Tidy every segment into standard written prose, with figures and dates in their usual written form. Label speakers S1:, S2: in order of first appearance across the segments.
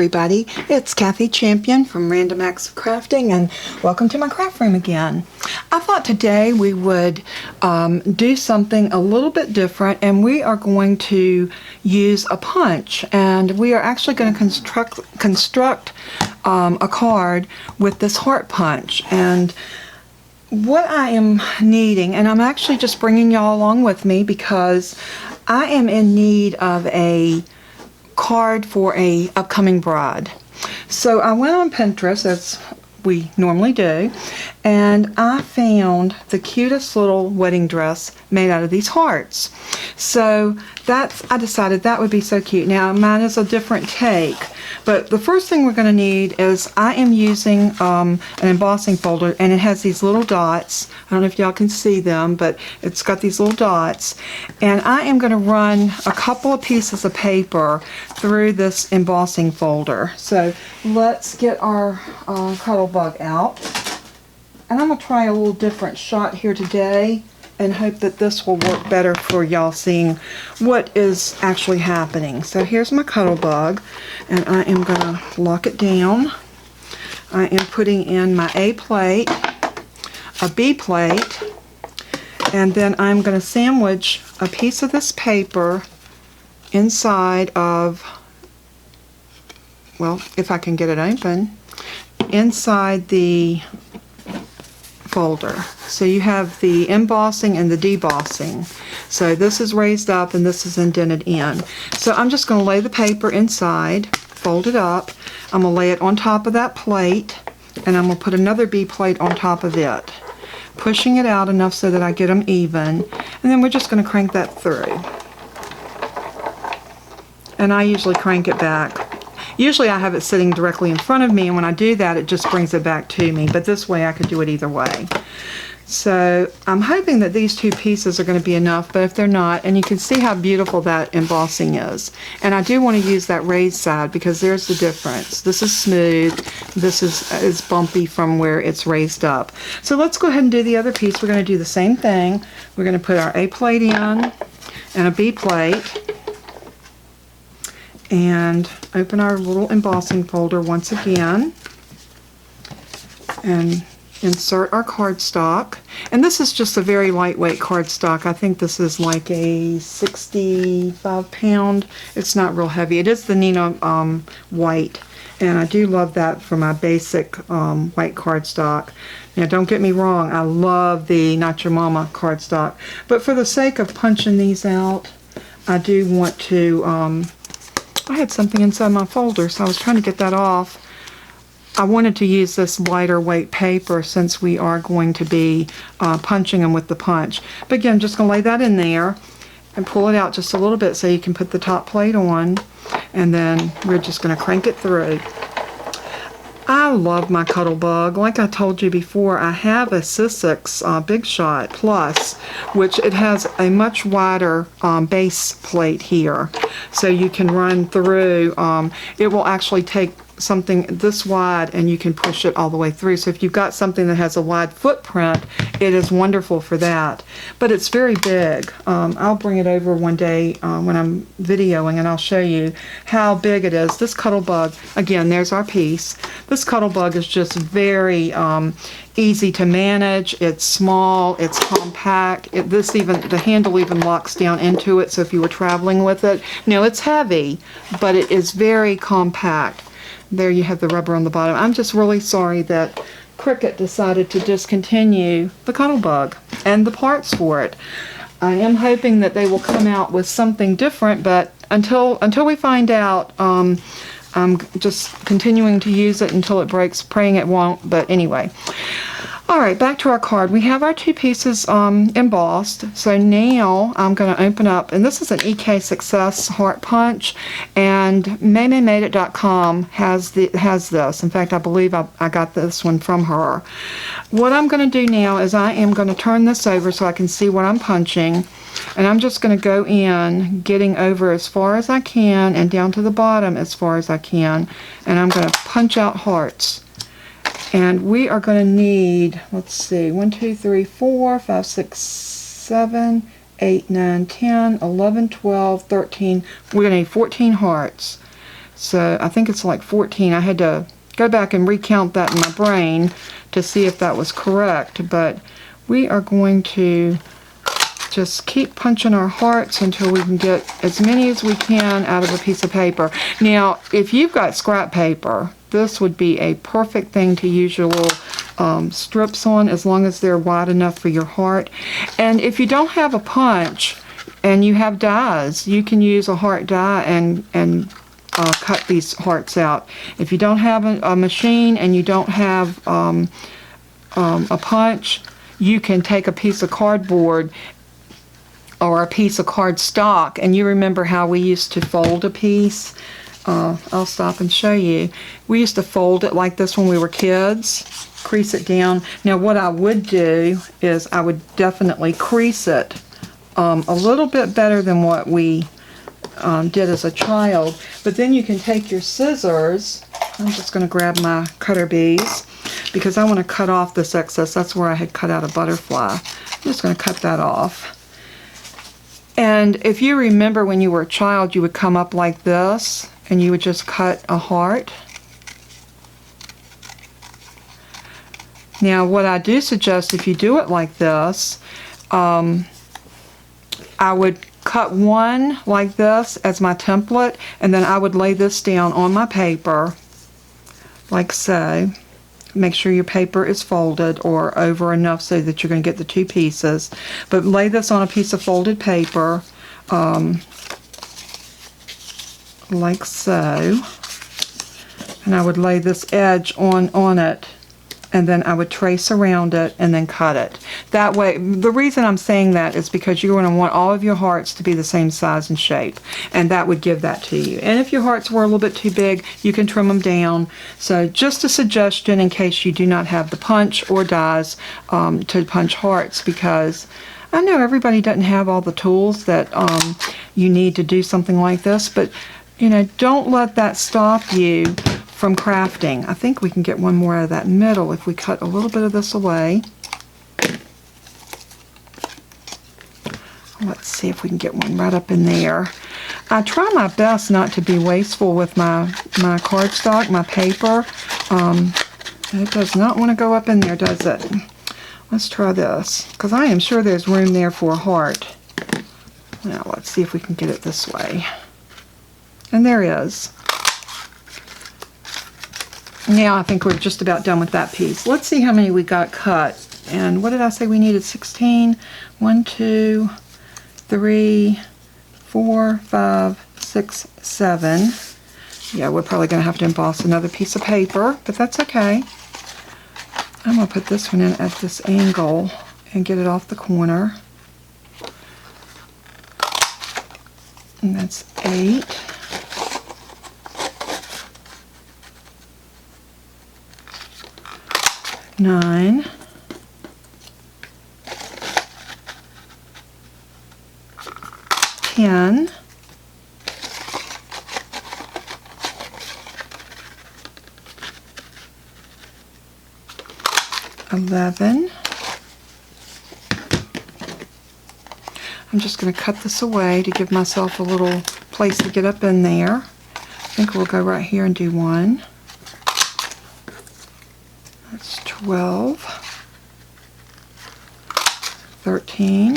S1: everybody, it's Kathy Champion from Random Acts of Crafting, and welcome to my craft room again. I thought today we would do something a little bit different, and we are going to use a punch, and we are actually going to construct a card with this heart punch. And what I am needing, and I'm actually just bringing y'all along with me because I am in need of a card for a upcoming bride. So I went on Pinterest, as we normally do, and I found the cutest little wedding dress made out of these hearts. So I decided that would be so cute. Now mine is a different take, but the first thing we're going to need is I am using an embossing folder, and it has these little dots. I don't know if y'all can see them, but it's got these little dots, and I am going to run a couple of pieces of paper through this embossing folder. So let's get our cuddle bug out, and I'm going to try a little different shot here today and hope that this will work better for y'all seeing what is actually happening. So here's my cuddle bug, and I am going to lock it down. I am putting in my A plate, a B plate, and then I'm going to sandwich a piece of this paper inside of, well, if I can get it open, inside the folder. So you have the embossing and the debossing. So this is raised up and this is indented in. So I'm just going to lay the paper inside, fold it up. I'm going to lay it on top of that plate, and I'm going to put another B plate on top of it, pushing it out enough so that I get them even, and then we're just going to crank that through. And I usually crank it back. Usually I have it sitting directly in front of me, and when I do that it just brings it back to me, but this way I could do it either way. So I'm hoping that these two pieces are going to be enough, but if they're not, and you can see how beautiful that embossing is. And I do want to use that raised side because there's the difference. This is smooth, this is bumpy from where it's raised up. So let's go ahead and do the other piece. We're going to do the same thing. We're going to put our A plate in and a B plate, and open our little embossing folder once again and insert our cardstock. And this is just a very lightweight cardstock. I think this is like a 65 pound. It's not real heavy. It is the Neehah white, and I do love that for my basic white cardstock. Now don't get me wrong, I love the Not Your Mama cardstock, but for the sake of punching these out, I do want to I had something inside my folder, so I was trying to get that off. I wanted to use this lighter weight paper since we are going to be punching them with the punch. But again, I'm just going to lay that in there and pull it out just a little bit so you can put the top plate on, and then we're just going to crank it through. I love my cuddle bug. Like I told you before, I have a Sizzix Big Shot Plus, which it has a much wider base plate here, so you can run through. It will actually take something this wide and you can push it all the way through. So if you've got something that has a wide footprint, it is wonderful for that. But it's very big. I'll bring it over one day when I'm videoing, and I'll show you how big it is. This cuddle bug, again, there's our piece. This cuddle bug is just very easy to manage. It's small, it's compact. The handle even locks down into it, so if you were traveling with it. Now it's heavy, but it is very compact. There you have the rubber on the bottom. I'm just really sorry that Cricut decided to discontinue the cuddle bug and the parts for it. I am hoping that they will come out with something different, but until we find out, I'm just continuing to use it until it breaks, praying it won't, but anyway. Alright, back to our card. We have our two pieces embossed, so now I'm going to open up, and this is an EK Success Heart Punch, and MayMayMadeIt.com has this. In fact, I believe I got this one from her. What I'm going to do now is I am going to turn this over so I can see what I'm punching, and I'm just going to go in, getting over as far as I can and down to the bottom as far as I can, and I'm going to punch out hearts. And we are going to need, let's see, 1, 2, 3, 4, 5, 6, 7, 8, 9, 10, 11, 12, 13. We're going to need 14 hearts. So I think it's like 14. I had to go back and recount that in my brain to see if that was correct, but we are going to just keep punching our hearts until we can get as many as we can out of a piece of paper. Now, if you've got scrap paper, this would be a perfect thing to use your little strips on, as long as they're wide enough for your heart. And if you don't have a punch and you have dies, you can use a heart die and cut these hearts out. If you don't have a machine and you don't have a punch, you can take a piece of cardboard or a piece of cardstock, and you remember how we used to fold a piece? I'll stop and show you. We used to fold it like this when we were kids, crease it down. Now what I would do is I would definitely crease it a little bit better than what we did as a child, but then you can take your scissors. I'm just going to grab my cutter bees because I want to cut off this excess. That's where I had cut out a butterfly. I'm just going to cut that off. And if you remember when you were a child, you would come up like this and you would just cut a heart. Now what I do suggest, if you do it like this, I would cut one like this as my template, and then I would lay this down on my paper like so. Make sure your paper is folded or over enough so that you're going to get the two pieces. But lay this on a piece of folded paper like so. And I would lay this edge on it, and then I would trace around it and then cut it. That way, the reason I'm saying that is because you're going to want all of your hearts to be the same size and shape, and that would give that to you. And if your hearts were a little bit too big, you can trim them down. So just a suggestion in case you do not have the punch or dies to punch hearts, because I know everybody doesn't have all the tools that you need to do something like this, but you know, don't let that stop you from crafting. I think we can get one more out of that middle if we cut a little bit of this away. Let's see if we can get one right up in there. I try my best not to be wasteful with my cardstock, my paper. It does not want to go up in there, does it? Let's try this, because I am sure there's room there for a heart. Now let's see if we can get it this way. And there is. Now I think we're just about done with that piece. Let's see how many we got cut. And what did I say we needed? 16? 1, 2, 3, 4, 5, 6, 7. Yeah, we're probably going to have to emboss another piece of paper, but that's okay. I'm going to put this one in at this angle and get it off the corner. And that's 8. 9, 10, 11. I'm just going to cut this away to give myself a little place to get up in there. I think we'll go right here and do 1. That's 12, 13,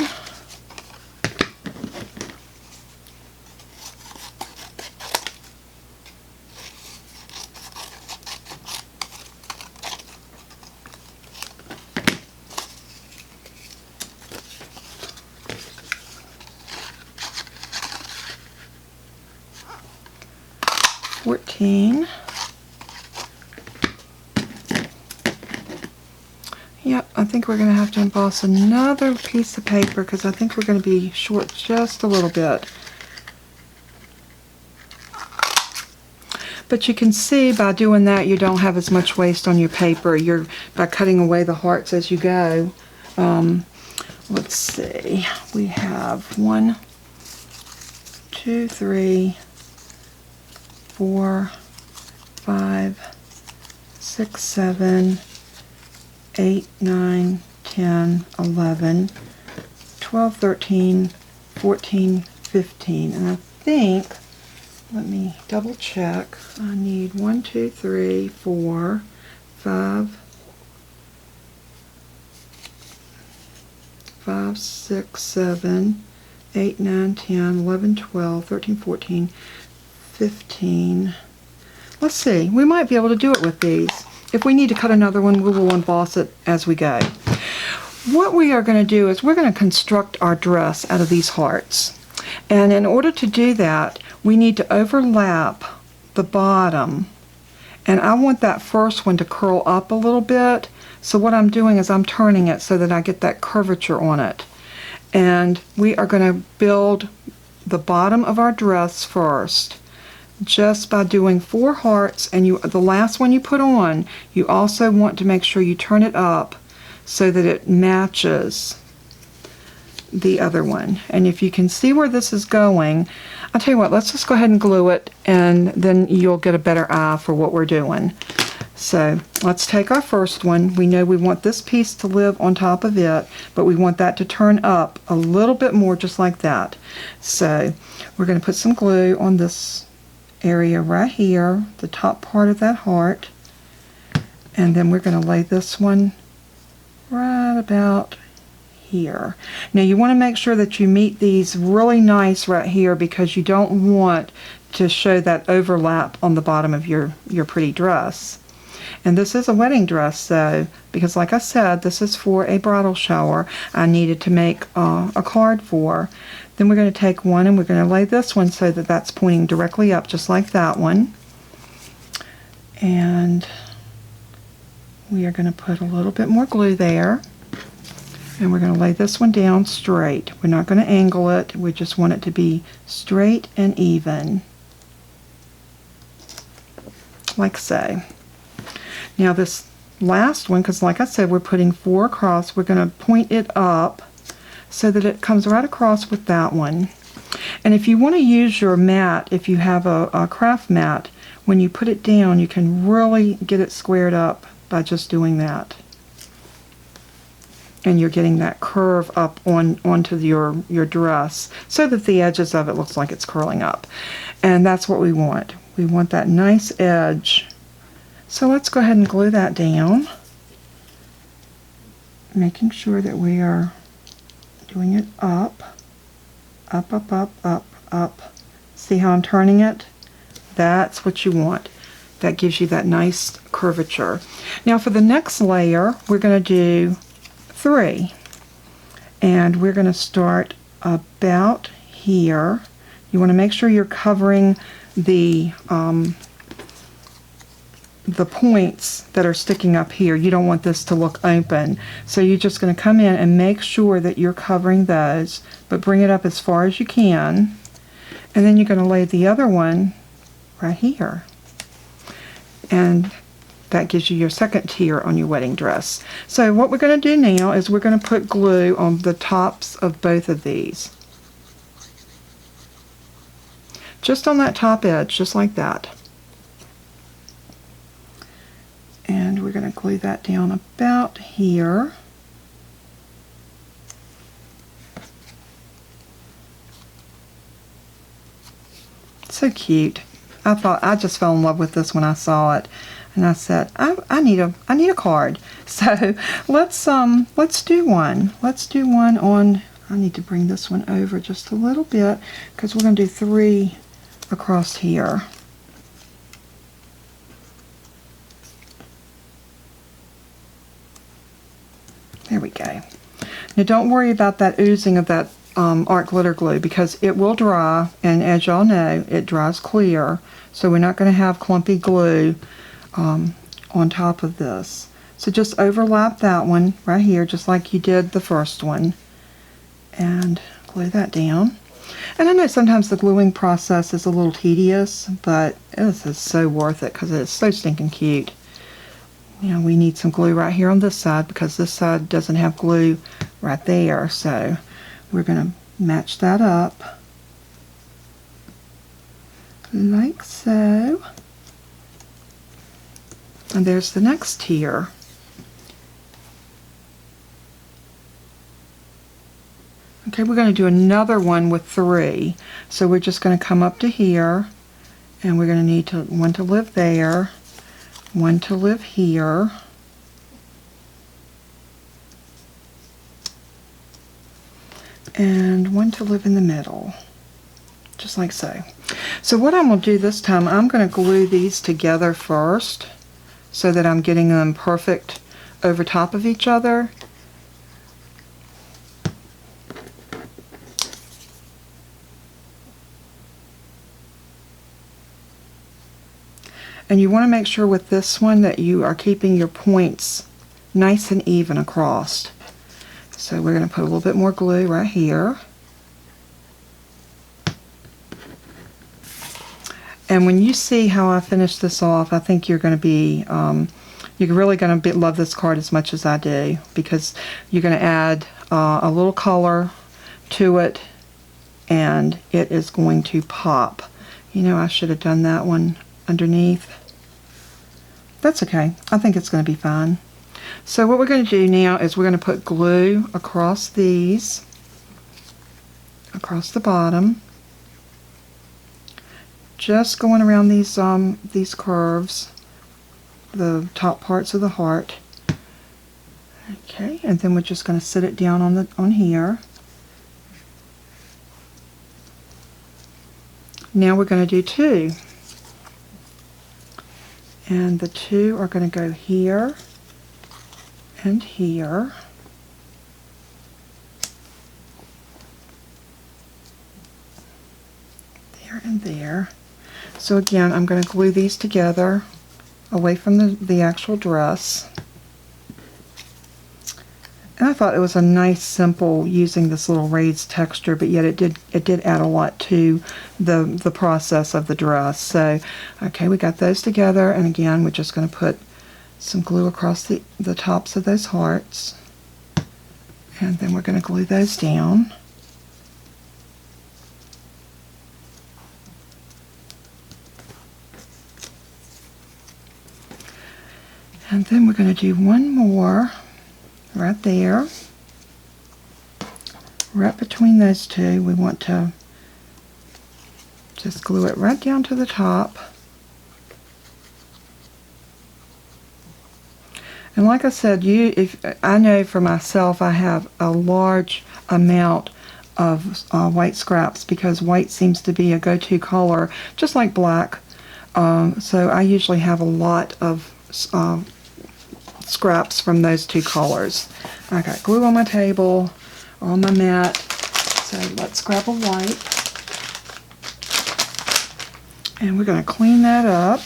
S1: 14. Yep, I think we're going to have to emboss another piece of paper because I think we're going to be short just a little bit. But you can see by doing that you don't have as much waste on your paper. You're by cutting away the hearts as you go. Let's see, we have 1, 2, 3, 4, 5, 6, 7, 8, 9, 10, 11, 12, 13, 14, 15. And I think let me double check. I need 1, 2, 3, 4, 5, 5, 6, 7, 8, 9, 10, 11, 12, 13, 14, 15. Let's see, we might be able to do it with these. If we need to cut another one, we will emboss it as we go. What we are going to do is we're going to construct our dress out of these hearts. And in order to do that, we need to overlap the bottom. And I want that first one to curl up a little bit. So what I'm doing is I'm turning it so that I get that curvature on it. And we are going to build the bottom of our dress first, just by doing 4 hearts. And the last one you put on, you also want to make sure you turn it up so that it matches the other one. And if you can see where this is going, I'll tell you what, let's just go ahead and glue it, and then you'll get a better eye for what we're doing. So let's take our first one. We know we want this piece to live on top of it, but we want that to turn up a little bit more, just like that. So we're going to put some glue on this area right here, the top part of that heart, and then we're going to lay this one right about here. Now you want to make sure that you meet these really nice right here, because you don't want to show that overlap on the bottom of your pretty dress. And this is a wedding dress, so because like I said, this is for a bridal shower I needed to make a card for. Then we're going to take one and we're going to lay this one so that that's pointing directly up, just like that one. And we are going to put a little bit more glue there. And we're going to lay this one down straight. We're not going to angle it. We just want it to be straight and even, like so. Now this last one, because like I said, we're putting 4 across, we're going to point it up so that it comes right across with that one. And if you want to use your mat, if you have a craft mat, when you put it down, you can really get it squared up by just doing that. And you're getting that curve up onto your dress so that the edges of it looks like it's curling up. And that's what we want. We want that nice edge. So let's go ahead and glue that down, making sure that we are doing it up, up, up, up, up, up. See how I'm turning it? That's what you want. That gives you that nice curvature. Now for the next layer, we're going to do 3. And we're going to start about here. You want to make sure you're covering the points that are sticking up here. You don't want this to look open. So you're just going to come in and make sure that you're covering those, but bring it up as far as you can. And then you're going to lay the other one right here. And that gives you your second tier on your wedding dress. So what we're going to do now is we're going to put glue on the tops of both of these. Just on that top edge, just like that. And we're going to glue that down about here. So cute. I just fell in love with this when I saw it, and I said I need a card. So let's do one. Let's do one on. I need to bring this one over just a little bit because we're going to do 3 across here. There we go. Now don't worry about that oozing of that art glitter glue, because it will dry, and as y'all know, it dries clear, so we're not going to have clumpy glue on top of this. So just overlap that one right here, just like you did the first one, and glue that down. And I know sometimes the gluing process is a little tedious, but this is so worth it because it's so stinking cute. You know, we need some glue right here on this side because this side doesn't have glue right there. So we're going to match that up like so. And there's the next tier. Okay, we're going to do another one with 3. So we're just going to come up to here, And we're going to need one to live there, one to live here, and one to live in the middle, just like so. So what I'm going to do this time, I'm going to glue these together first so that I'm getting them perfect over top of each other. And you want to make sure with this one that you are keeping your points nice and even across. So we're going to put a little bit more glue right here. And when you see how I finish this off, I think you're going to be, you're really going to love this card as much as I do, because you're going to add a little color to it, and it is going to pop. You know, I should have done that one underneath. That's okay. I think it's going to be fine. So what we're going to do now is we're going to put glue across these, across the bottom, just going around these curves, the top parts of the heart. Okay, and then we're just going to sit it down on here. Now we're going to do two. And the two are going to go here and here. There and there. So again, I'm going to glue these together away from the actual dress. And I thought it was a nice, simple, using this little raised texture, but yet it did add a lot to the process of the dress. So, okay, we got those together, and again, we're just going to put some glue across the tops of those hearts, and then we're going to glue those down. And then we're going to do one more right there. Right between those two, we want to just glue it right down to the top. And like I said, I know for myself, I have a large amount of white scraps, because white seems to be a go-to color, just like black. So I usually have a lot of scraps from those two colors. I got glue on my table, on my mat, so let's grab a wipe. And we're going to clean that up,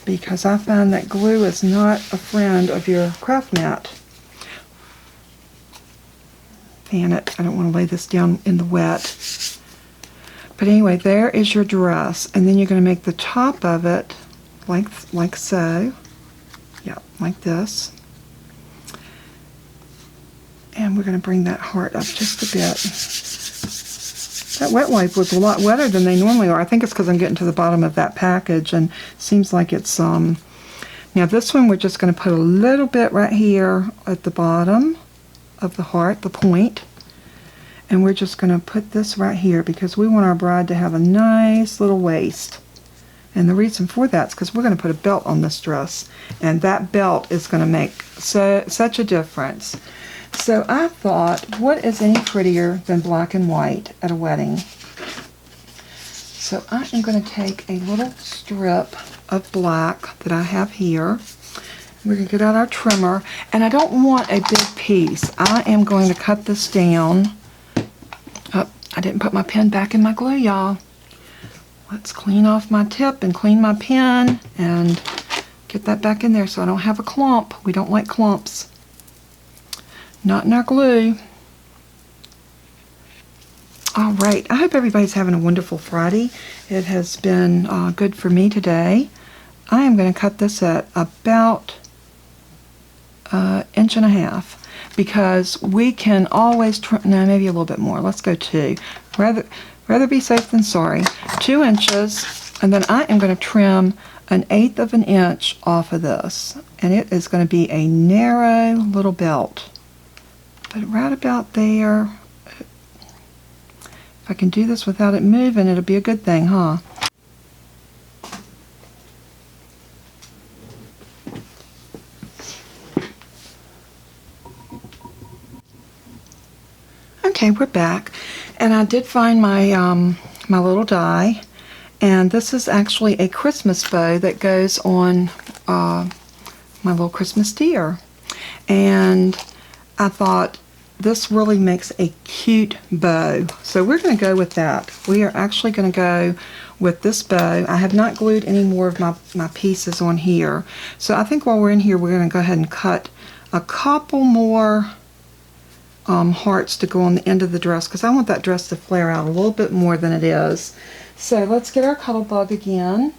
S1: because I find that glue is not a friend of your craft mat. Fan it. I don't want to lay this down in the wet. But anyway, there is your dress. And then you're going to make the top of it like so. Yeah, like this. And we're going to bring that heart up just a bit. That wet wipe was a lot wetter than they normally are. I think it's because I'm getting to the bottom of that package, and seems like it's now this one we're just going to put a little bit right here at the bottom of the heart, the point, and we're just going to put this right here because we want our bride to have a nice little waist. And the reason for that is because we're going to put a belt on this dress, and that belt is going to make such a difference. So I thought, what is any prettier than black and white at a wedding? So I am going to take a little strip of black that I have here. We're going to get out our trimmer, and I don't want a big piece. I am going to cut this down. Oh, I didn't put my pen back in my glue, y'all. Let's clean off my tip and clean my pen and get that back in there so I don't have a clump. We don't like clumps. Not in our glue. All right, I hope everybody's having a wonderful Friday. It has been good for me today. I am going to cut this at about 1.5 inches because we can always trim, no, maybe a little bit more. Let's go 2. Rather be safe than sorry. 2 inches, and then I am going to trim 1/8 of an inch off of this, and it is going to be a narrow little belt. But right about there, If I can do this without it moving, it'll be a good thing, huh? Okay, we're back, and I did find my my little die, and this is actually a Christmas bow that goes on my little Christmas deer, and I thought this really makes a cute bow, so we're going to go with that. We are actually going to go with this bow. I have not glued any more of my pieces on here, so I think while we're in here, we're going to go ahead and cut a couple more hearts to go on the end of the dress, because I want that dress to flare out a little bit more than it is. So let's get our Cuttlebug again,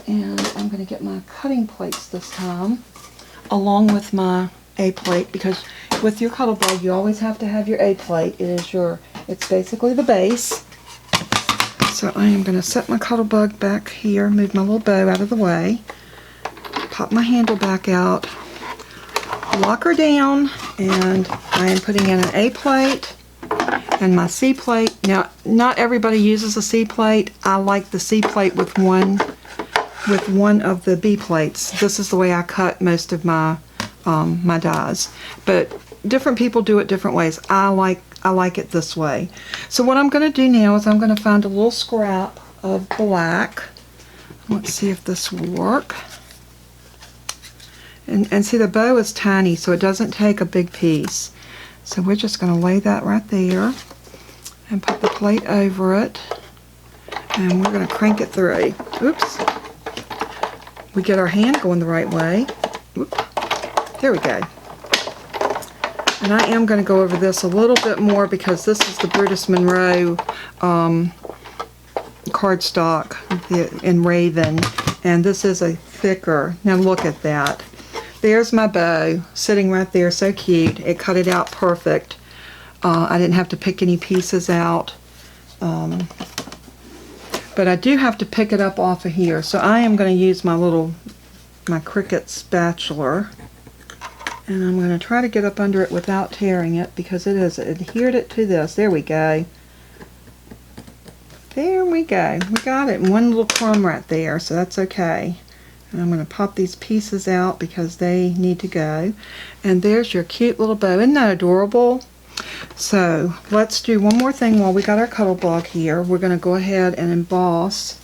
S1: and I'm going to get my cutting plates this time along with my A plate, because with your Cuttlebug you always have to have your A plate. It's basically the base. So I am going to set my Cuttlebug back here, move my little bow out of the way, pop my handle back out, lock her down, and I am putting in an A plate and my C plate. Now, not everybody uses a C plate. I like the C plate with one of the B plates. This is the way I cut most of my my dies, but different people do it different ways. I like it this way. So what I'm going to do now is I'm going to find a little scrap of black. Let's see if this will work. And see, the bow is tiny, so it doesn't take a big piece. So we're just going to lay that right there and put the plate over it, and we're going to crank it through. Oops. We get our hand going the right way. Oops. There we go. And I am going to go over this a little bit more because this is the Brutus Monroe cardstock in Raven, and this is a thicker. Now look at that. There's my bow sitting right there, so cute. It cut it out perfect. I didn't have to pick any pieces out, but I do have to pick it up off of here. So I am going to use my Cricut spatula, and I'm going to try to get up under it without tearing it, because it has adhered it to this. There we go. There we go. We got it. One little crumb right there, so that's okay. And I'm going to pop these pieces out because they need to go. And there's your cute little bow. Isn't that adorable? So let's do one more thing while we got our Cuttlebug here. We're going to go ahead and emboss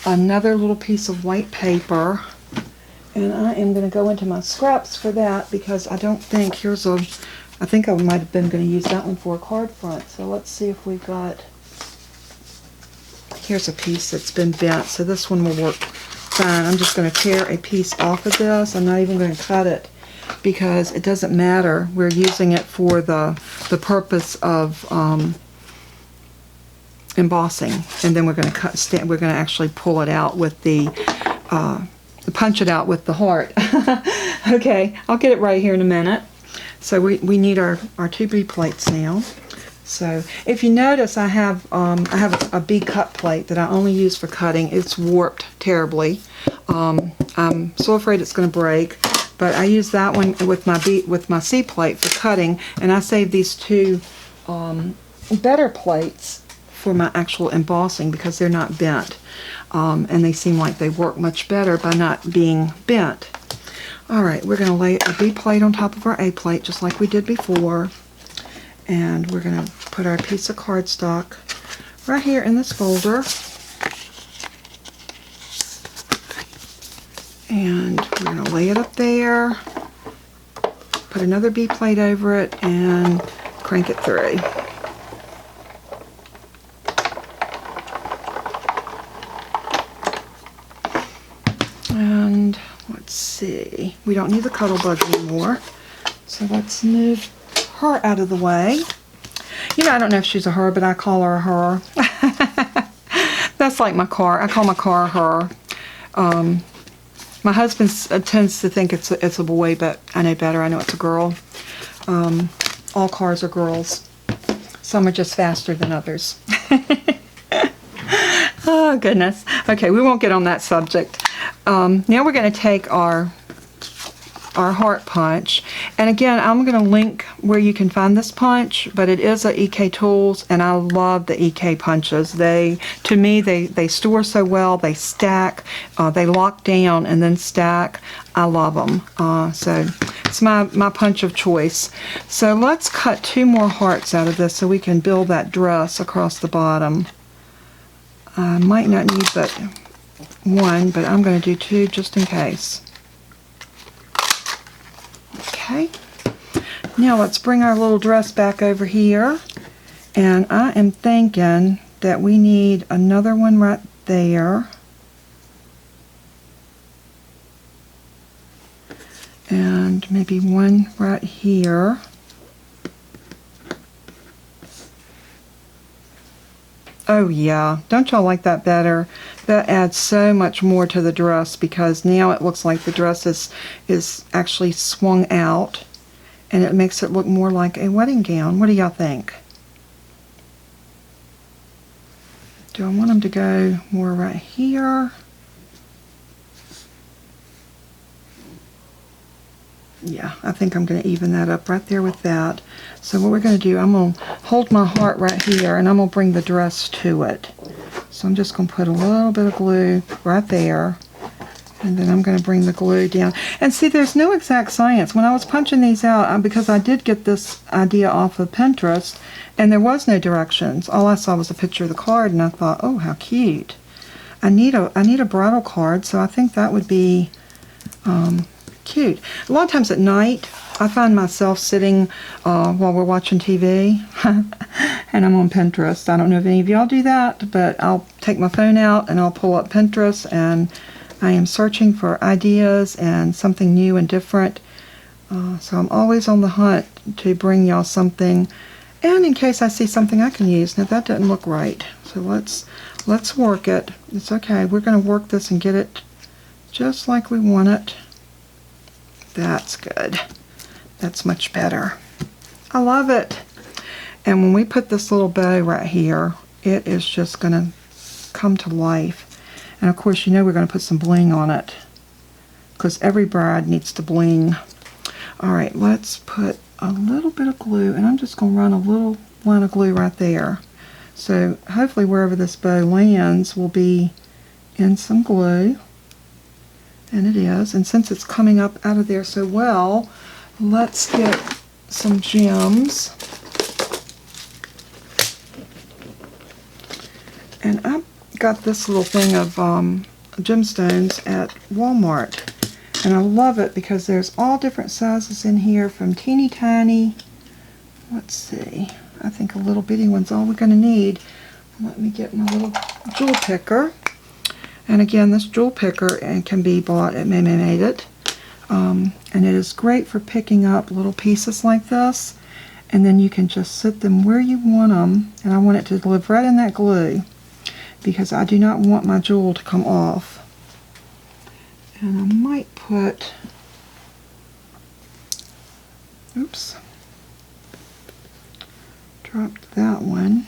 S1: another little piece of white paper. And I am going to go into my scraps for that, because I don't think, I think I might have been going to use that one for a card front. So let's see if we've got, here's a piece that's been bent, so this one will work fine. I'm just going to tear a piece off of this. I'm not even going to cut it, because it doesn't matter. We're using it for the purpose of embossing, and then we're going to we're going to actually pull it out with the punch it out with the heart. Okay, I'll get it right here in a minute. So we need our 2 B plates now. So if you notice, I have a B cut plate that I only use for cutting. It's warped terribly. I'm so afraid it's going to break, but I use that one with my C plate for cutting, and I save these 2 better plates for my actual embossing because they're not bent, and they seem like they work much better by not being bent. Alright, we're going to lay a B plate on top of our A plate just like we did before, and we're going to put our piece of cardstock right here in this folder, and we're going to lay it up there, put another B plate over it, and crank it through. And let's see, we don't need the Cuttlebug anymore, so let's move her out of the way. You know, I don't know if she's a her, but I call her a her. That's like my car. I call my car her. My husband tends to think it's a boy, but I know better. I know it's a girl. All cars are girls. Some are just faster than others. Oh, goodness. Okay, we won't get on that subject. Now we're going to take our heart punch, And again, I'm going to link where you can find this punch, but it is a EK Tools, and I love the EK punches. To me, they store so well, they stack, they lock down and then stack. I love them. So it's my punch of choice. So let's cut 2 more hearts out of this so we can build that dress across the bottom. I might not need but 1, but I'm going to do 2 just in case. Okay. Now let's bring our little dress back over here. And I am thinking that we need another one right there. And maybe one right here. Oh yeah, don't y'all like that better? That adds so much more to the dress because now it looks like the dress is actually swung out, and it makes it look more like a wedding gown. What do y'all think? Do I want them to go more right here? Yeah, I think I'm going to even that up right there with that. So what we're going to do, I'm going to hold my heart right here, and I'm going to bring the dress to it. So I'm just going to put a little bit of glue right there, and then I'm going to bring the glue down. And see, there's no exact science. When I was punching these out, because I did get this idea off of Pinterest, and there was no directions. All I saw was a picture of the card, and I thought, oh, how cute. I need a bridal card, so I think that would be cute. A lot of times at night, I find myself sitting while we're watching TV, and I'm on Pinterest. I don't know if any of y'all do that, but I'll take my phone out and I'll pull up Pinterest, and I am searching for ideas and something new and different. So I'm always on the hunt to bring y'all something, and in case I see something I can use. Now that doesn't look right, so let's work it. It's okay. We're going to work this and get it just like we want it. That's good. That's much better. I love it. And when we put this little bow right here, it is just going to come to life. And of course, you know we're going to put some bling on it, because every bride needs to bling. All right, let's put a little bit of glue, and I'm just going to run a little line of glue right there. So hopefully wherever this bow lands will be in some glue. And it is. And since it's coming up out of there so well, let's get some gems. And I got this little thing of gemstones at Walmart. And I love it because there's all different sizes in here, from teeny tiny, let's see, I think a little bitty one's all we're going to need. Let me get my little jewel picker. And again, this jewel picker can be bought at Made It. And it is great for picking up little pieces like this. And then you can just sit them where you want them. And I want it to live right in that glue, because I do not want my jewel to come off. And I might put, oops, dropped that one.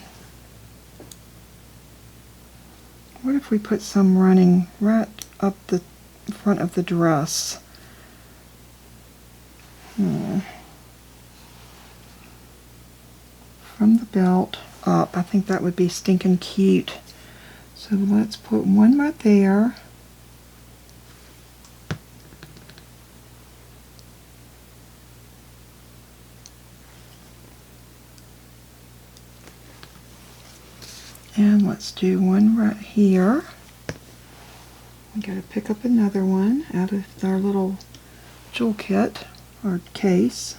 S1: What if we put some running right up the front of the dress? From the belt up. I think that would be stinking cute. So let's put one right there. And let's do one right here. We gotta pick up another one out of our little jewel kit or case.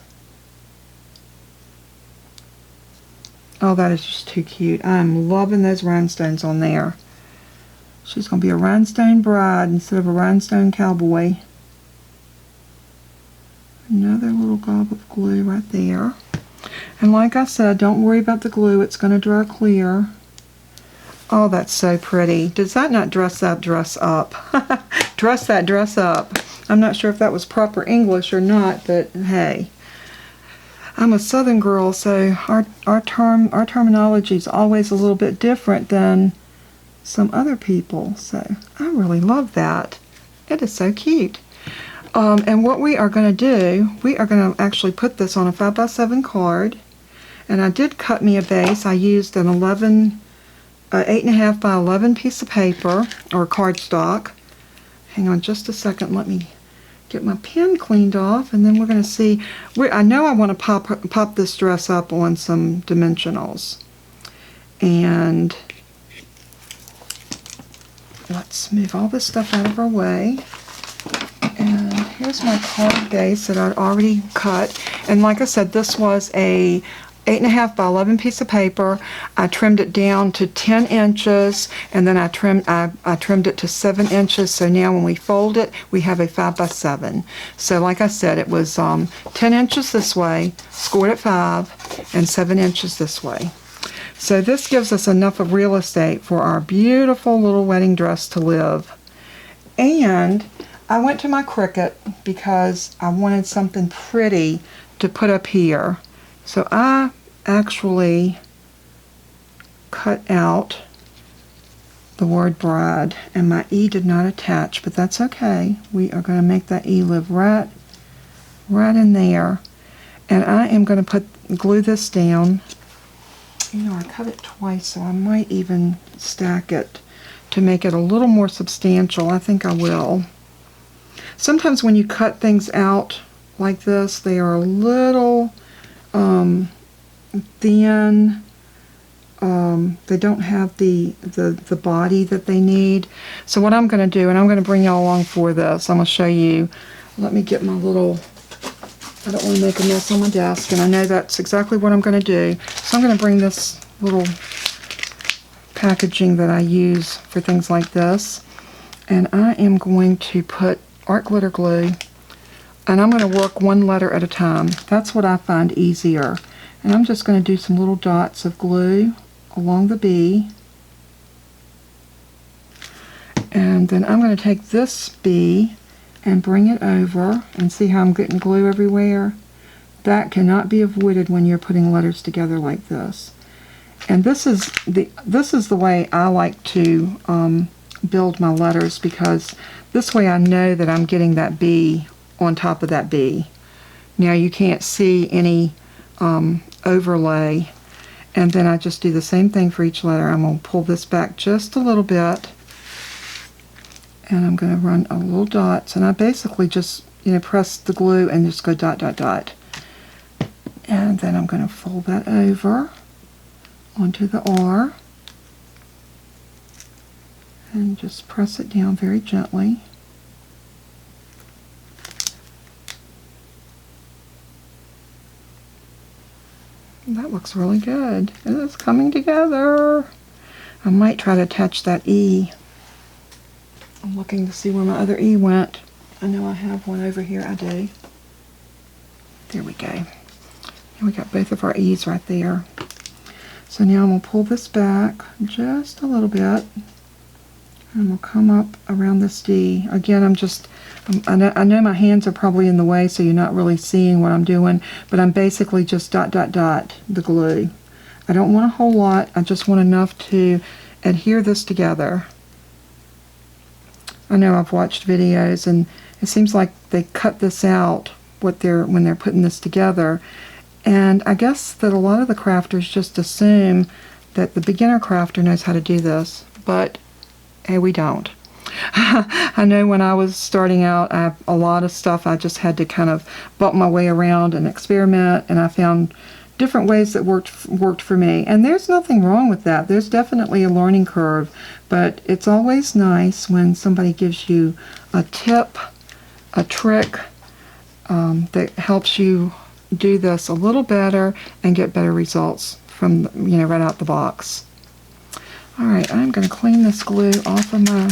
S1: Oh, that is just too cute. I'm loving those rhinestones on there. She's gonna be a rhinestone bride instead of a rhinestone cowboy. Another little gob of glue right there. And like I said, don't worry about the glue. It's gonna dry clear. Oh, that's so pretty. Does that not dress that dress up? Dress that dress up. I'm not sure if that was proper English or not, but hey. I'm a Southern girl, so our terminology is always a little bit different than some other people. So I really love that. It is so cute. And what we are going to do, we are going to actually put this on a 5x7 card. And I did cut me a base. I used an 8.5 by 11 piece of paper, or cardstock. Hang on just a second, let me get my pen cleaned off, and then we're going to see. I know I want to pop this dress up on some dimensionals. And let's move all this stuff out of our way. And here's my card base that I'd already cut. And like I said, this was a 8.5 by 11 piece of paper. I trimmed it down to 10 inches, and then I trimmed it to 7 inches. So now when we fold it, we have a 5 by 7. So like I said, it was 10 inches this way, scored at 5, and 7 inches this way. So this gives us enough of real estate for our beautiful little wedding dress to live. And I went to my Cricut because I wanted something pretty to put up here. So I actually cut out the word bride, and my E did not attach, but that's okay. We are going to make that E live right in there. And I am going to glue this down. You know, I cut it twice, so I might even stack it to make it a little more substantial. I think I will. Sometimes when you cut things out like this, they are a little thin. They don't have the body that they need. So what I'm going to do, and I'm going to bring y'all along for this, I'm going to show you. Let me get my little, I don't want to make a mess on my desk, and I know that's exactly what I'm going to do. So I'm going to bring this little packaging that I use for things like this, and I am going to put art glitter glue, and I'm going to work one letter at a time. That's what I find easier. And I'm just going to do some little dots of glue along the B. And then I'm going to take this B and bring it over, and see how I'm getting glue everywhere? That cannot be avoided when you're putting letters together like this. And this is the way I like to build my letters, because this way I know that I'm getting that B on top of that B. Now you can't see any overlay, and then I just do the same thing for each letter. I'm going to pull this back just a little bit, and I'm going to run a little dots, and I basically just press the glue and just go dot dot dot, and then I'm going to fold that over onto the R and just press it down very gently. That looks really good. It's coming together. I might try to attach that E. I'm looking to see where my other E went. I know I have one over here. I do. There we go. We got both of our E's right there. So now I'm going to pull this back just a little bit, and we'll come up around this D. Again, I know my hands are probably in the way, so you're not really seeing what I'm doing, but I'm basically just dot dot dot the glue. I don't want a whole lot. I just want enough to adhere this together. I know I've watched videos, and it seems like they cut this out when they're putting this together. And I guess that a lot of the crafters just assume that the beginner crafter knows how to do this, but hey, we don't. I know when I was starting out, a lot of stuff I just had to kind of bump my way around and experiment, and I found different ways that worked for me. And there's nothing wrong with that. There's definitely a learning curve, but it's always nice when somebody gives you a tip, a trick that helps you do this a little better and get better results from right out the box. All right, I'm going to clean this glue off of my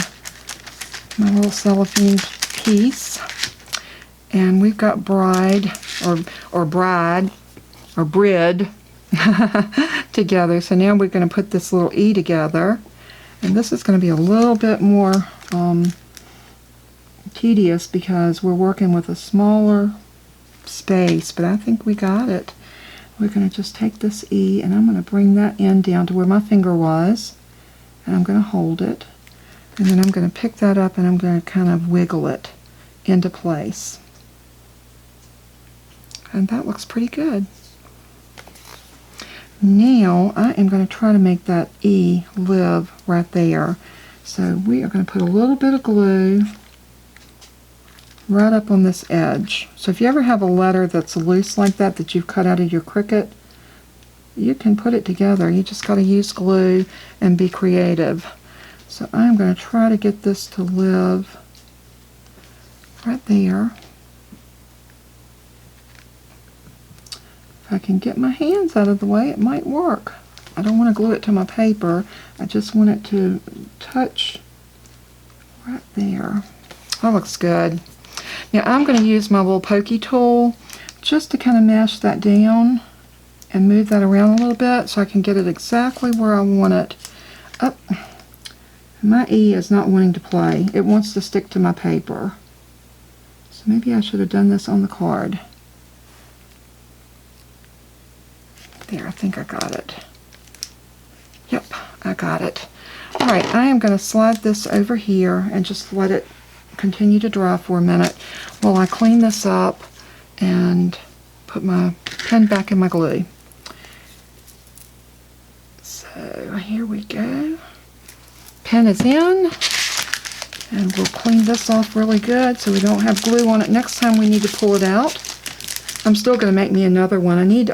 S1: little cellophane piece, and we've got bride or bride or brid together. So now we're going to put this little E together, and this is going to be a little bit more tedious because we're working with a smaller space, but I think we got it. We're going to just take this E, and I'm going to bring that end down to where my finger was, and I'm going to hold it, and then I'm going to pick that up, and I'm going to kind of wiggle it into place. And that looks pretty good. Now I am going to try to make that E live right there. So we are going to put a little bit of glue right up on this edge. So if you ever have a letter that's loose like that that you've cut out of your Cricut, you can put it together. You just got to use glue and be creative. So I'm going to try to get this to live right there. If I can get my hands out of the way, it might work. I don't want to glue it to my paper. I just want it to touch right there. That looks good. Now I'm going to use my little pokey tool just to kind of mash that down and move that around a little bit so I can get it exactly where I want it. Up. My E is not wanting to play. It wants to stick to my paper. So maybe I should have done this on the card. There, I think I got it. Yep, I got it. Alright, I am going to slide this over here and just let it continue to dry for a minute while I clean this up and put my pen back in my glue. So here we go. Pen is in, and we'll clean this off really good so we don't have glue on it next time we need to pull it out. I'm still going to make me another one. I need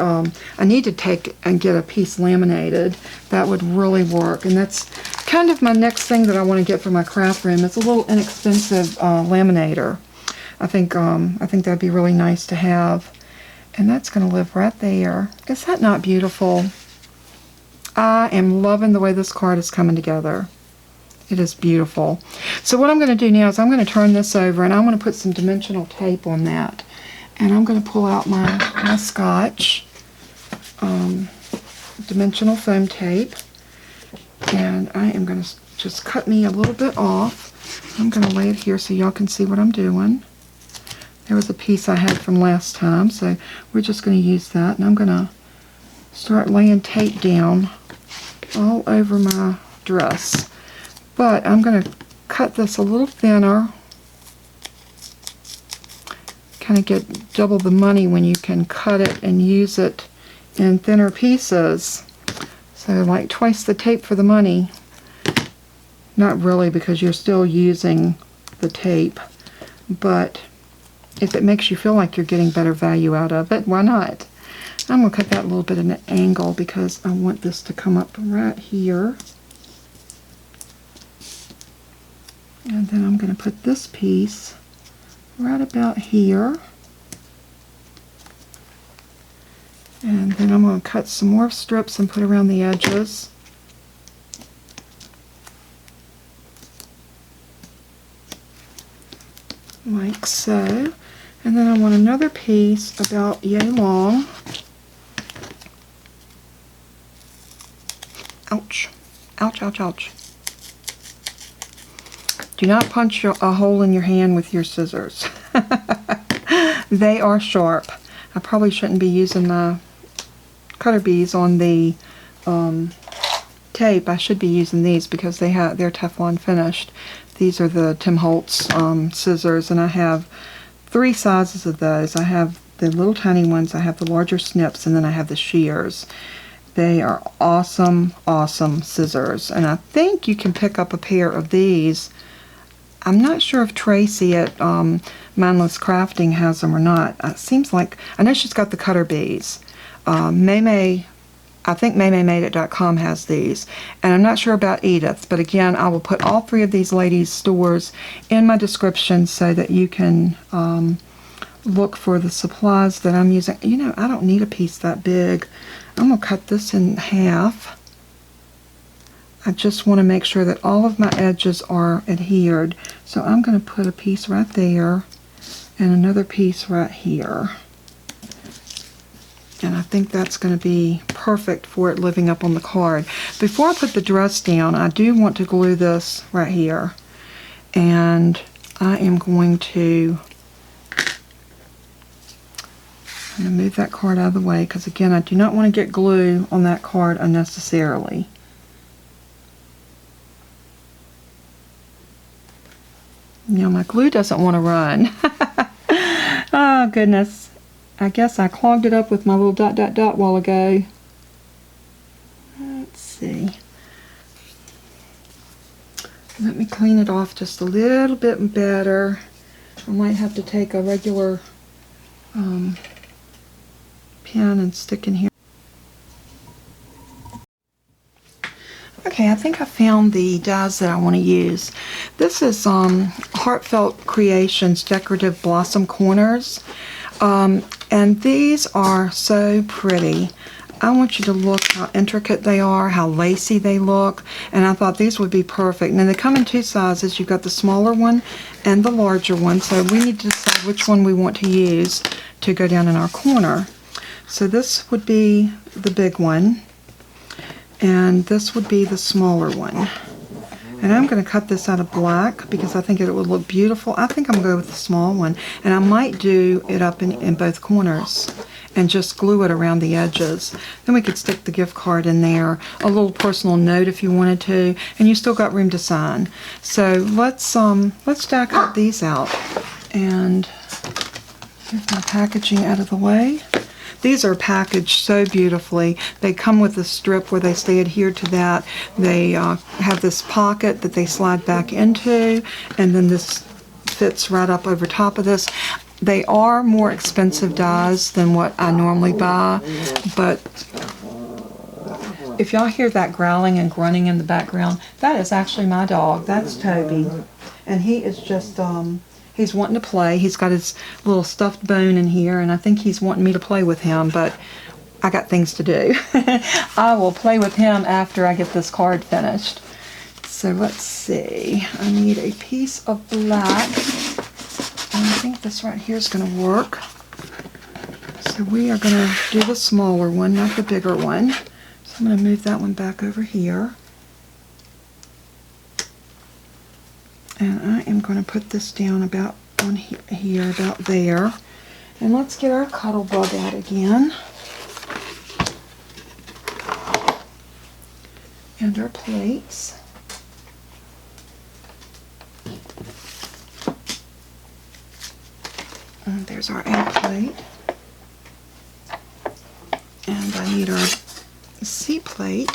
S1: to take and get a piece laminated. That would really work, and that's kind of my next thing that I want to get for my craft room. It's a little inexpensive laminator. I think that'd be really nice to have, and that's going to live right there. Is that not beautiful? I am loving the way this card is coming together. It is beautiful. So what I'm going to do now is I'm going to turn this over, and I'm going to put some dimensional tape on that. And I'm going to pull out my Scotch dimensional foam tape, and I am going to just cut me a little bit off. I'm going to lay it here so y'all can see what I'm doing. There was a piece I had from last time, so we're just going to use that, and I'm going to start laying tape down all over my dress. But I'm going to cut this a little thinner. Kind of get double the money when you can cut it and use it in thinner pieces. So like twice the tape for the money. Not really, because you're still using the tape, but if it makes you feel like you're getting better value out of it, why not? I'm going to cut that a little bit at an angle because I want this to come up right here. And then I'm going to put this piece right about here. And then I'm going to cut some more strips and put around the edges. Like so. And then I want another piece about yay long. Ouch. Ouch, ouch, ouch. Do not punch a hole in your hand with your scissors. They are sharp. I probably shouldn't be using my cutter bees on the tape. I should be using these because they're Teflon finished. These are the Tim Holtz scissors, and I have 3 sizes of those. I have the little tiny ones, I have the larger snips, and then I have the shears. They are awesome, awesome scissors, and I think you can pick up a pair of these. I'm not sure if Tracy at Mindless Crafting has them or not. It seems like, I know she's got the cutter bees. I think MayMayMadeIt.com has these. And I'm not sure about Edith's, but again, I will put all 3 of these ladies' stores in my description so that you can look for the supplies that I'm using. You know, I don't need a piece that big. I'm going to cut this in half. I just want to make sure that all of my edges are adhered. So I'm going to put a piece right there and another piece right here. And I think that's going to be perfect for it living up on the card. Before I put the dress down, I do want to glue this right here. And I am going to move that card out of the way because, again, I do not want to get glue on that card unnecessarily. You know, my glue doesn't want to run. Oh, goodness. I guess I clogged it up with my little dot dot dot while ago. Let's see. Let me clean it off just a little bit better. I might have to take a regular pen and stick in here. Okay, I think I found the dies that I want to use. This is Heartfelt Creations Decorative Blossom Corners. And these are so pretty. I want you to look how intricate they are, how lacy they look, and I thought these would be perfect. And they come in two sizes. You've got the smaller one and the larger one, so we need to decide which one we want to use to go down in our corner. So this would be the big one, and this would be the smaller one. And I'm going to cut this out of black because I think it would look beautiful. I think I'm going to go with the small one, and I might do it up in both corners and just glue it around the edges. Then we could stick the gift card in there, a little personal note if you wanted to, and you still got room to sign. So let's die cut these out and get my packaging out of the way. These are packaged so beautifully. They come with a strip where they stay adhered to that. They have this pocket that they slide back into, and then this fits right up over top of this. They are more expensive dies than what I normally buy, but if y'all hear that growling and grunting in the background, that is actually my dog. That's Toby, and he is just he's wanting to play. He's got his little stuffed bone in here, and I think he's wanting me to play with him, but I got things to do. I will play with him after I get this card finished. So let's see. I need a piece of black. And I think this right here is going to work. So we are going to do the smaller one, not the bigger one. So I'm going to move that one back over here. And I am going to put this down about on here, about there. And let's get our cuddle bug out again. And our plates. And there's our A plate. And I need our C plate.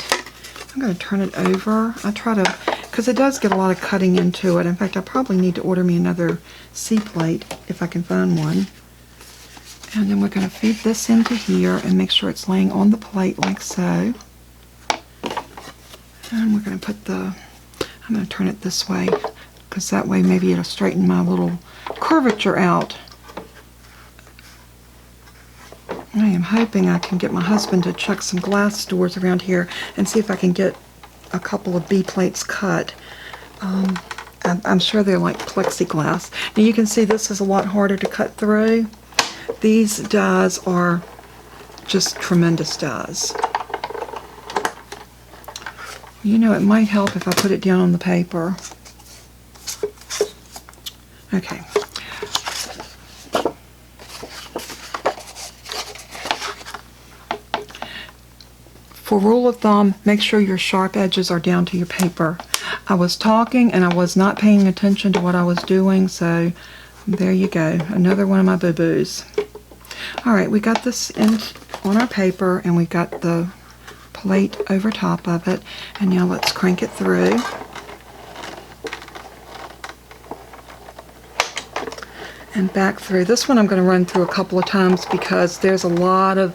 S1: I'm going to turn it over. I try to, because it does get a lot of cutting into it. In fact, I probably need to order me another C plate if I can find one. And then we're going to feed this into here and make sure it's laying on the plate like so. And we're going to put the, I'm going to turn it this way because that way maybe it'll straighten my little curvature out. I am hoping I can get my husband to check some glass stores around here and see if I can get a couple of B plates cut. I'm sure they're like plexiglass. Now you can see this is a lot harder to cut through. These dies are just tremendous dies. You know, it might help if I put it down on the paper. Okay. For rule of thumb, make sure your sharp edges are down to your paper. I was talking and I was not paying attention to what I was doing, so there you go. Another one of my boo-boos. Alright, we got this in on our paper and we got the plate over top of it. And now let's crank it through. And back through. This one I'm going to run through a couple of times because there's a lot of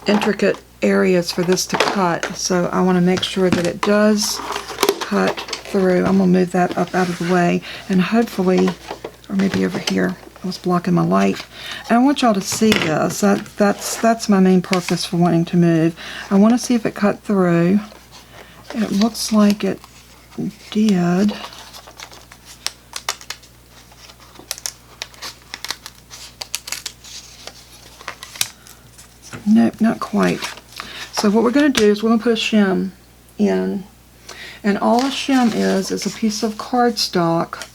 S1: intricate areas for this to cut, so I want to make sure that it does cut through. I'm going to move that up out of the way, and hopefully, or maybe over here, I was blocking my light. And I want y'all to see this. That's my main purpose for wanting to move. I want to see if it cut through. It looks like it did. Nope, not quite. So what we're going to do is we're going to put a shim in. And all a shim is a piece of cardstock.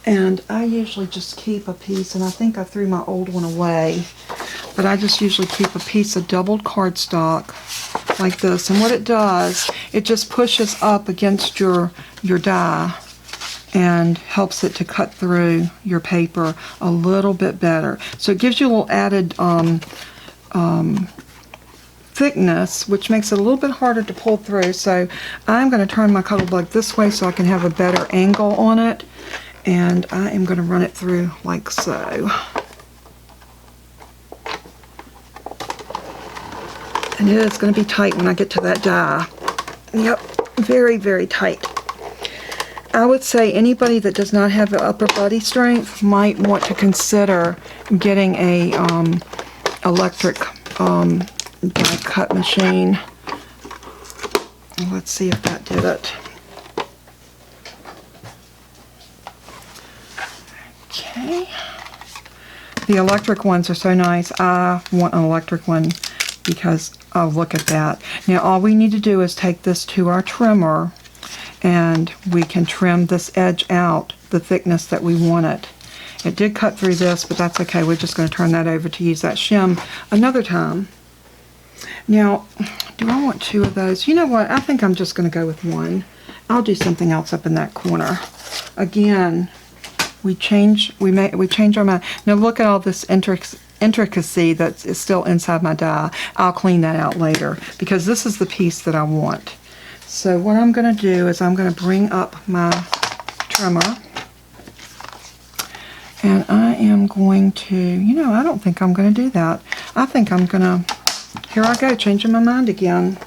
S1: And I usually just keep a piece, and I think I threw my old one away. But I just usually keep a piece of doubled cardstock like this. And what it does, it just pushes up against your die. and helps it to cut through your paper a little bit better. So it gives you a little added thickness, which makes it a little bit harder to pull through. So I'm going to turn my color block this way so I can have a better angle on it, and I am going to run it through like so. And it is going to be tight when I get to that die. Yep, very, very tight. I would say anybody that does not have the upper body strength might want to consider getting a electric die cut machine. Let's see if that did it. Okay. The electric ones are so nice. I want an electric one because, oh, look at that. Now all we need to do is take this to our trimmer, and we can trim this edge out the thickness that we want it. It did cut through this, but that's okay. We're just going to turn that over to use that shim another time. Now, do I want 2 of those? You know what? I think I'm just going to go with 1. I'll do something else up in that corner. Again, we change our mind. Now look at all this intricacy that is still inside my die. I'll clean that out later because this is the piece that I want. So what I'm going to do is I'm going to bring up my trimmer, and I am going to, you know, I don't think I'm going to do that. I think I'm going to, here I go, changing my mind again.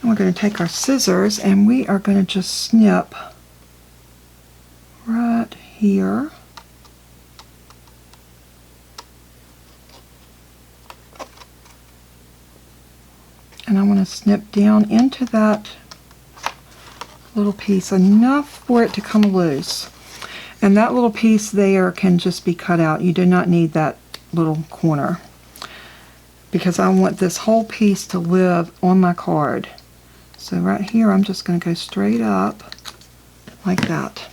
S1: And we're going to take our scissors and we are going to just snip right here. And I want to snip down into that little piece, enough for it to come loose. And that little piece there can just be cut out. You do not need that little corner, because I want this whole piece to live on my card. So right here, I'm just going to go straight up like that.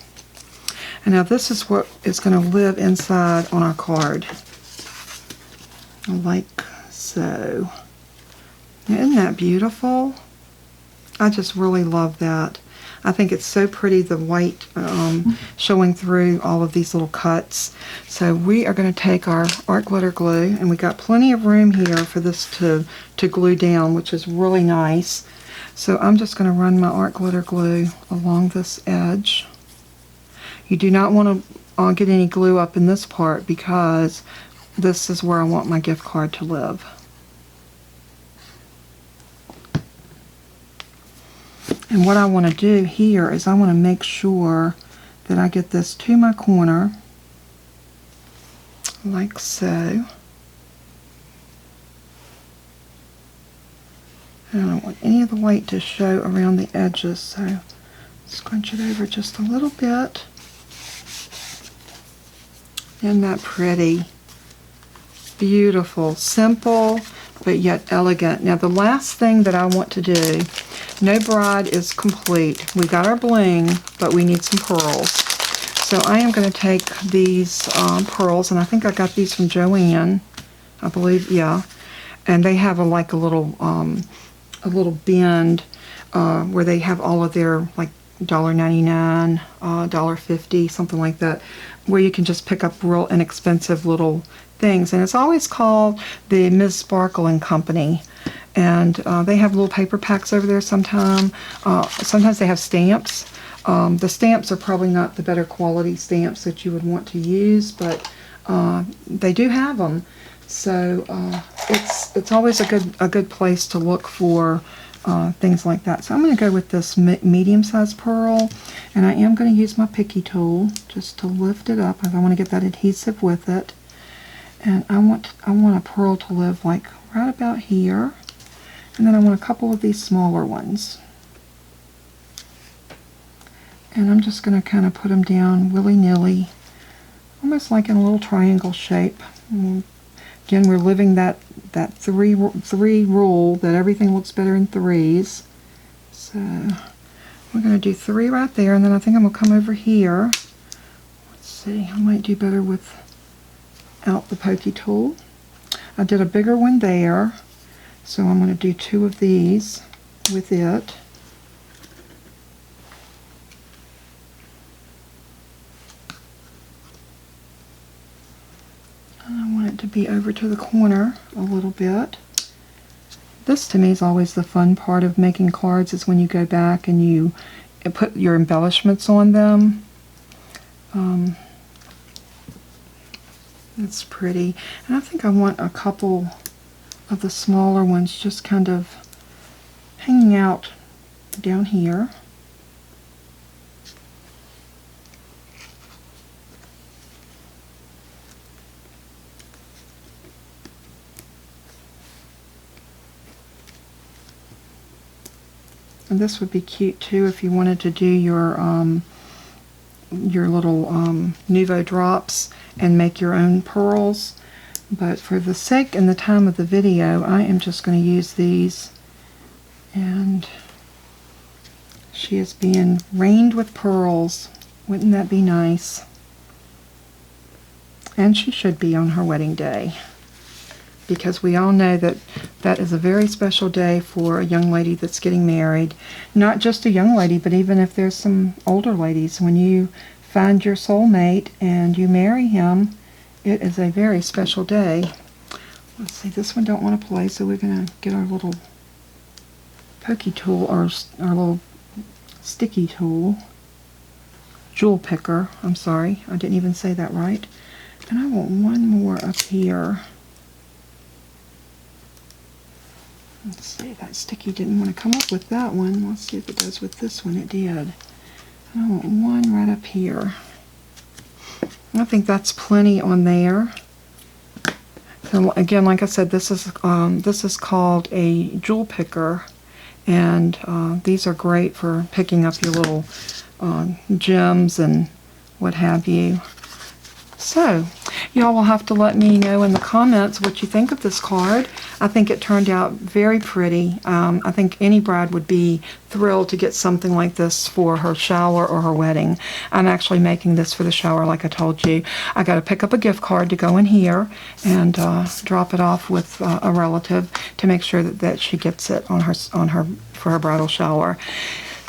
S1: And now this is what is going to live inside on our card, like so. Isn't that beautiful? I just really love that. I think it's so pretty, the white showing through all of these little cuts. So we are going to take our art glitter glue, and we got plenty of room here for this to glue down, which is really nice. So I'm just going to run my art glitter glue along this edge. You do not want to get any glue up in this part, because this is where I want my gift card to live. And what I want to do here is I want to make sure that I get this to my corner, like so. And I don't want any of the white to show around the edges, so scrunch it over just a little bit. Isn't that pretty? Beautiful, simple, but yet elegant. Now the last thing that I want to do, no bride is complete. We got our bling, but we need some pearls. So I am going to take these pearls, and I think I got these from Joanne, I believe, yeah. And they have like a little bend where they have all of their like $1.99, $1.50, something like that, where you can just pick up real inexpensive little things. And it's always called the Ms. Sparkle and Company. And they have little paper packs over there sometimes. Sometimes they have stamps. The stamps are probably not the better quality stamps that you would want to use, but they do have them. So it's always a good place to look for things like that. So I'm going to go with this medium-sized pearl, and I am going to use my picky tool just to lift it up. I want to get that adhesive with it, and I want a pearl to live like right about here, and then I want a couple of these smaller ones, and I'm just going to kind of put them down willy-nilly, almost like in a little triangle shape. Again, we're living that three rule that everything looks better in threes. So we're going to do 3 right there, and then I think I'm going to come over here. Let's see, I might do better without the pokey tool. I did a bigger one there, so I'm going to do 2 of these with it. it to be over to the corner a little bit. This to me is always the fun part of making cards, is when you go back and you put your embellishments on them. It's pretty. And I think I want a couple of the smaller ones just kind of hanging out down here. And this would be cute too if you wanted to do your little Nouveau drops and make your own pearls. But for the sake and the time of the video, I am just going to use these. And she is being rained with pearls. Wouldn't that be nice? And she should be on her wedding day, because we all know that that is a very special day for a young lady that's getting married. Not just a young lady, but even if there's some older ladies, when you find your soulmate and you marry him, it is a very special day. Let's see, this one don't want to play, so we're going to get our little pokey tool, or our little sticky tool, jewel picker. I'm sorry, I didn't even say that right. And I want one more up here. Let's see, that sticky didn't want to come up with that one. Let's see if it does with this one. It did. I want one right up here. I think that's plenty on there. So again, like I said, this is called a jewel picker, and these are great for picking up your little gems and what have you. So, y'all will have to let me know in the comments what you think of this card. I think it turned out very pretty. I think any bride would be thrilled to get something like this for her shower or her wedding. I'm actually making this for the shower, like I told you. I got to pick up a gift card to go in here and drop it off with a relative to make sure that she gets it on her for her bridal shower.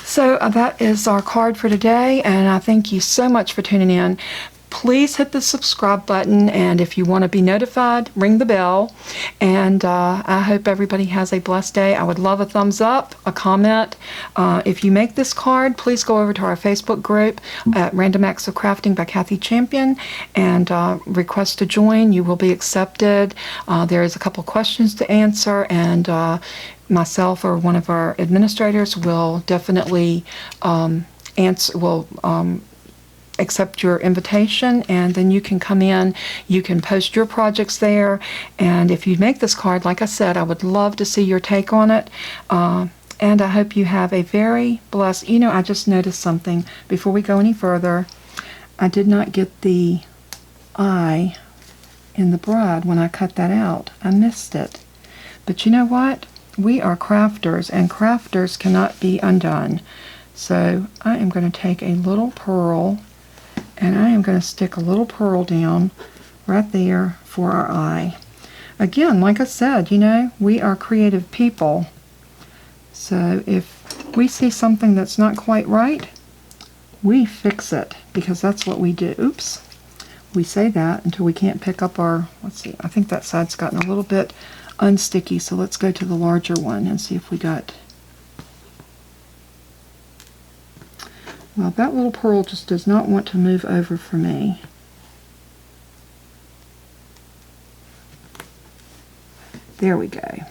S1: So that is our card for today, and I thank you so much for tuning in. Please hit the subscribe button, and if you want to be notified, ring the bell. And I hope everybody has a blessed day. I would love a thumbs up, a comment. If you make this card, please go over to our Facebook group at Random Acts of Crafting by Kathy Champion and request to join. You will be accepted. There is a couple questions to answer, and myself or one of our administrators will definitely accept your invitation, and then you can come in, you can post your projects there, and if you make this card, like I said, I would love to see your take on it, and I hope you have a very blessed, I just noticed something before we go any further. I did not get the eye in the bride when I cut that out. I missed it. But you know what? We are crafters, and crafters cannot be undone. So I am going to take a little pearl, and I am going to stick a little pearl down right there for our eye. Again, like I said, we are creative people. So if we see something that's not quite right, we fix it, because that's what we do. Oops. We say that until we can't pick up our, let's see, I think that side's gotten a little bit unsticky, so let's go to the larger one and see if we got... Well, that little pearl just does not want to move over for me. There we go. I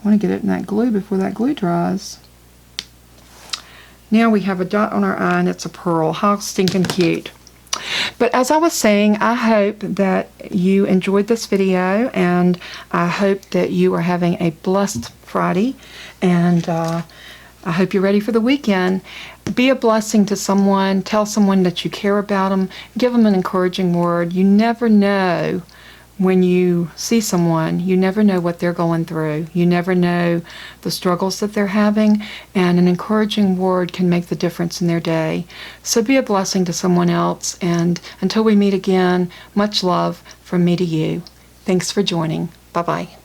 S1: want to get it in that glue before that glue dries. Now we have a dot on our eye, and it's a pearl. How stinking cute. But as I was saying, I hope that you enjoyed this video, and I hope that you are having a blessed Friday, and I hope you're ready for the weekend. Be a blessing to someone. Tell someone that you care about them. Give them an encouraging word. You never know when you see someone. You never know what they're going through. You never know the struggles that they're having, and an encouraging word can make the difference in their day. So be a blessing to someone else, and until we meet again, much love from me to you. Thanks for joining. Bye-bye.